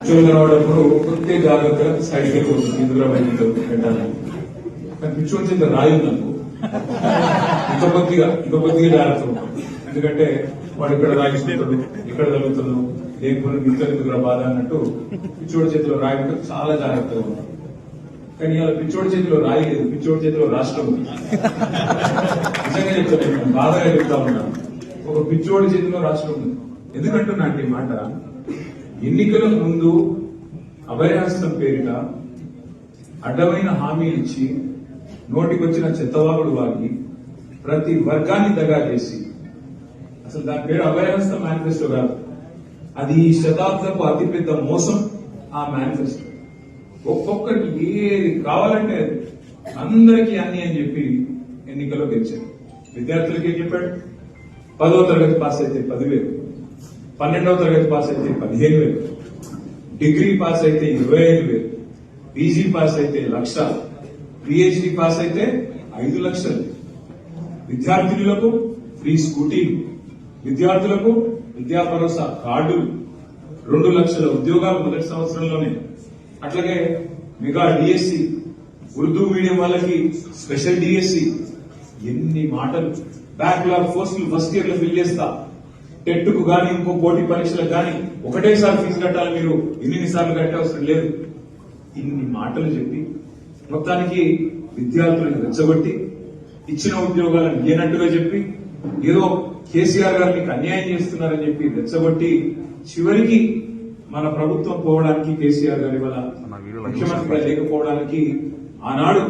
పిచ్చోళ్ళు రావడప్పుడు కొద్దిగా జాగ్రత్తగా సైడ్కి వెళ్ళి ఎదురుగా బయట పెట్టాలి. కానీ పిచ్చోడి చేత రాయి ఉందనుకో ఇంకో కొద్దిగా జాగ్రత్త ఉంటాం. ఎందుకంటే వాడు ఇక్కడ రాయిస్తుంటాడు, ఇక్కడ తగ్గుతాడు, లేకపోతే మిగతా ఎదుగురా బాధ అన్నట్టు పిచ్చోడి చేతిలో రాయి ఉంటే చాలా జాగ్రత్తగా ఉంటాం. కానీ ఇలా పిచ్చోడి చేతిలో రాయి లేదు, పిచ్చోడి చేతిలో రాష్ట్రం ఉంది. నిజంగా చెప్తాను, బాధగా చెప్తా ఉన్నాను. ఒక పిచ్చోడి చేతిలో రాష్ట్రం ఉంది. ఎందుకంటున్నా అంటే ఈ మాట, ఎన్నికల ముందు అభయహస్తం పేరిట అడ్డమైన హామీలు ఇచ్చి నోటికొచ్చిన చెత్తవాగుడు వాగి ప్రతి వర్గాన్ని దగా చేసి, అసలు దాని పేరు అభయహస్తం మేనిఫెస్టో కాదు, అది ఈ శతాబ్దపు అతిపెద్ద మోసం. ఆ మేనిఫెస్టో ఒక్కొక్కరికి ఏది కావాలంటే అందరికీ అన్ని అని చెప్పి ఎన్నికల్లో గెలిచారు. విద్యార్థులకి ఏం చెప్పాడు? 10వ తరగతి పాస్ అయితే 10,000, 12వ తరగతి పాస్ అయితే 15,000, డిగ్రీ పాస్ అయితే 25,000, పీజీ పాస్ అయితే 1,00,000, పిహెచ్డి పాస్ అయితే 5 లక్షలు. విద్యార్థినులకు ఫ్రీ స్కూటీలు, విద్యార్థులకు విద్యా భరోసా కార్డులు, 2 లక్షల ఉద్యోగాలు మొదటి సంవత్సరంలోనే. అట్లాగే మెగా డిఎస్సి, ఉర్దూ మీడియం వాళ్ళకి స్పెషల్ డిఎస్సి. ఎన్ని మాటలు! బ్యాక్లాగ్ పోస్టులు ఫస్ట్ ఇయర్ లో ఫిల్ చేస్తా, టెట్ కు గానీ ఇంకో పోటీ పరీక్షలకు గానీ ఒకటేసారి ఫీజు కట్టాలి, మీరు ఎన్నిసార్లు కట్టే అవసరం లేదు. ఇన్ని మాటలు చెప్పి మొత్తానికి విద్యార్థులను రెచ్చగొట్టి ఇచ్చిన ఉద్యోగాలను లేనట్టుగా చెప్పి ఏదో కేసీఆర్ గారు మీకు అన్యాయం చేస్తున్నారని చెప్పి రెచ్చగొట్టి చివరికి మన ప్రభుత్వం పోవడానికి, కేసీఆర్ గారి వల్ల ముఖ్యమంత్రిగా లేకపోవడానికి ఆనాడు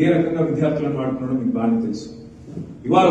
ఏ రకంగా విద్యార్థులను వాడుతున్నాడో మీకు బాగా తెలుసు. ఇవాళ